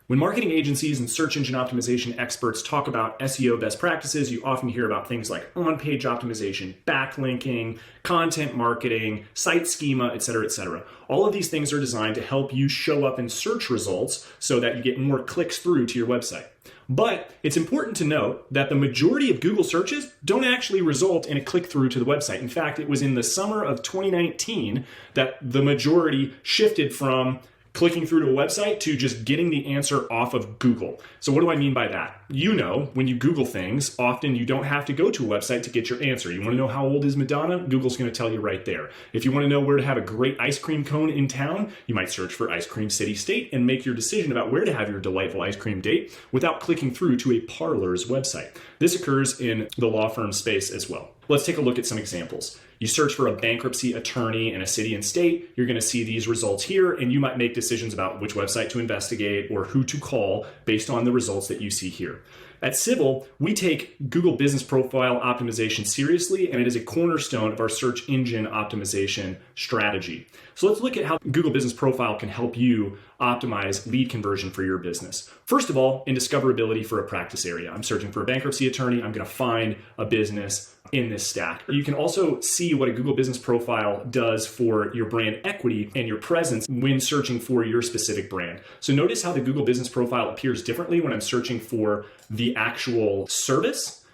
When marketing agencies and search engine optimization experts talk about SEO best practices, you often hear about things like on-page optimization, backlinking, content marketing, site schema, etc., etc. All of these things are designed to help you show up in search results so that you get more clicks through to your website. But it's important to note that the majority of Google searches don't actually result in a click through to the website. In fact, it was in the summer of 2019 that the majority shifted from clicking through to a website to just getting the answer off of Google. So what do I mean by that? You know, when you Google things, often you don't have to go to a website to get your answer. You want to know how old is Madonna? Google's going to tell you right there. If you want to know where to have a great ice cream cone in town, you might search for Ice Cream City State and make your decision about where to have your delightful ice cream date without clicking through to a parlor's website. This occurs in the law firm space as well. Let's take a look at some examples. You search for a bankruptcy attorney in a city and state, you're going to see these results here, and you might make decisions about which website to investigate or who to call based on the results that you see here. At Civille, we take Google Business Profile optimization seriously, and it is a cornerstone of our search engine optimization strategy. So let's look at how Google Business Profile can help you optimize lead conversion for your business. First of all, in discoverability for a practice area. I'm searching for a bankruptcy attorney. I'm going to find a business in this stack. You can also see what a Google Business Profile does for your brand equity and your presence when searching for your specific brand. So notice how the Google Business Profile appears differently when I'm searching for the actual service.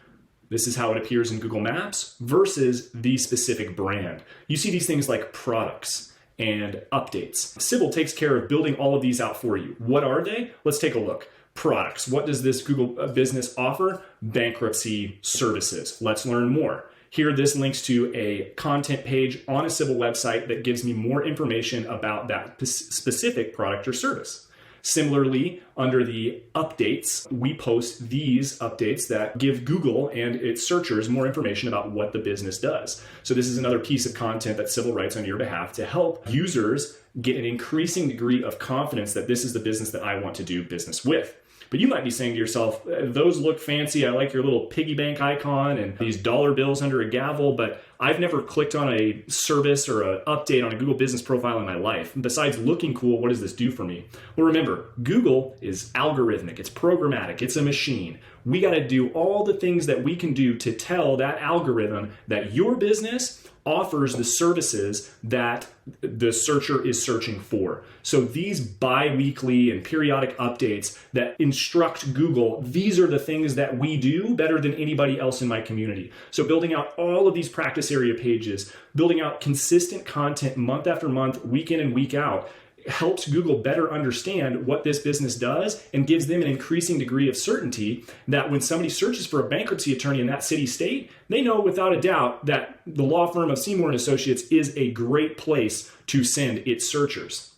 This is how it appears in Google Maps versus the specific brand. You see these things like products and updates. Civille takes care of building all of these out for you. What are they? Let's take a look. Products. What does this Google business offer? Bankruptcy services. Let's learn more. Here, this links to a content page on a Civille website that gives me more information about that specific product or service. Similarly, under the updates, we post these updates that give Google and its searchers more information about what the business does. So this is another piece of content that Civille writes on your behalf to help users get an increasing degree of confidence that this is the business that I want to do business with. But you might be saying to yourself, those look fancy. I like your little piggy bank icon and these dollar bills under a gavel, but I've never clicked on a service or an update on a Google Business Profile in my life. Besides looking cool, what does this do for me? Well, remember, Google is algorithmic. It's programmatic. It's a machine. We got to do all the things that we can do to tell that algorithm that your business offers the services that the searcher is searching for. So these bi-weekly and periodic updates that instruct Google, these are the things that we do better than anybody else in my community. So building out all of these practice area pages, building out consistent content month after month, week in and week out, helps Google better understand what this business does and gives them an increasing degree of certainty that when somebody searches for a bankruptcy attorney in that city state, they know without a doubt that the law firm of Seymour & Associates is a great place to send its searchers.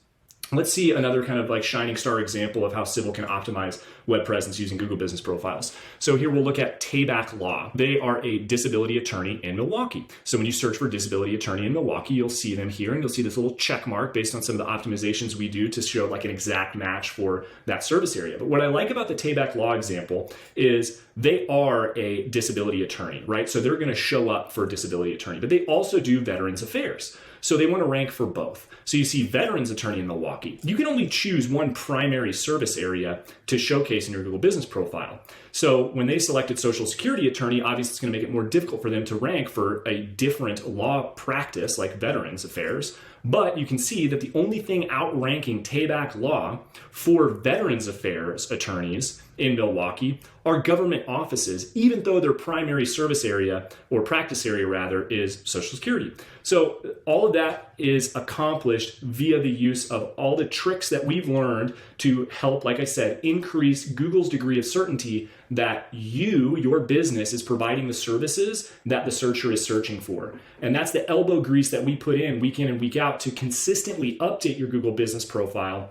Let's see another kind of like shining star example of how Civille can optimize web presence using Google Business Profiles. So here we'll look at Tayback Law. They are a disability attorney in Milwaukee. So when you search for disability attorney in Milwaukee, you'll see them here and you'll see this little check mark based on some of the optimizations we do to show like an exact match for that service area. But what I like about the Tayback Law example is they are a disability attorney, right? So they're going to show up for a disability attorney, but they also do Veterans Affairs. So they want to rank for both. So you see Veterans Attorney in Milwaukee. You can only choose one primary service area to showcase in your Google Business Profile. So when they selected Social Security Attorney, obviously it's going to make it more difficult for them to rank for a different law practice like Veterans Affairs. But you can see that the only thing outranking Tayback Law for Veterans Affairs attorneys in Milwaukee are government offices, even though their primary service area or practice area rather is Social Security. So all of that is accomplished via the use of all the tricks that we've learned to help, like I said, increase Google's degree of certainty that your business is providing the services that the searcher is searching for. And that's the elbow grease that we put in and week out to consistently update your Google Business Profile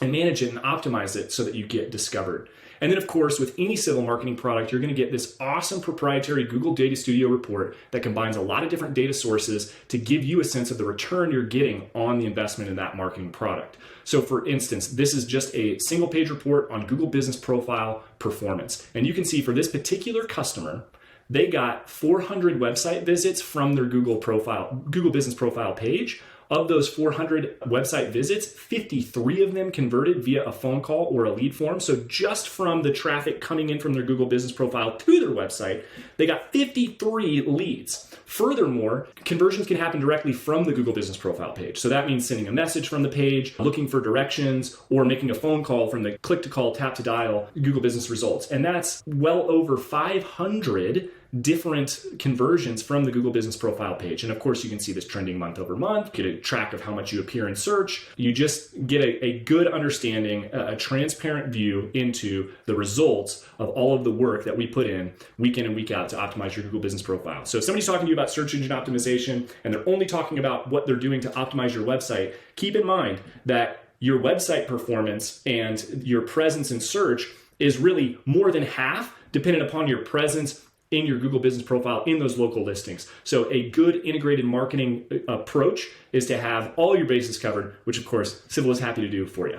and manage it and optimize it so that you get discovered. And then, of course, with any Civille marketing product, you're going to get this awesome proprietary Google Data Studio report that combines a lot of different data sources to give you a sense of the return you're getting on the investment in that marketing product. So for instance, this is just a single page report on Google Business Profile performance. And you can see for this particular customer, they got 400 website visits from their Google Business Profile page Of those 400 website visits, 53 of them converted via a phone call or a lead form. So just from the traffic coming in from their Google Business Profile to their website, they got 53 leads. Furthermore, conversions can happen directly from the Google Business Profile page. So that means sending a message from the page, looking for directions, or making a phone call from the click to call, tap to dial Google Business results. And that's well over 500 different conversions from the Google Business Profile page. And of course, you can see this trending month over month, get a track of how much you appear in search. You just get a good understanding, a transparent view into the results of all of the work that we put in week in and week out to optimize your Google Business Profile. So if somebody's talking to you about search engine optimization and they're only talking about what they're doing to optimize your website, keep in mind that your website performance and your presence in search is really more than half dependent upon your presence in your Google Business Profile in those local listings. So a good integrated marketing approach is to have all your bases covered, which of course Civille is happy to do for you.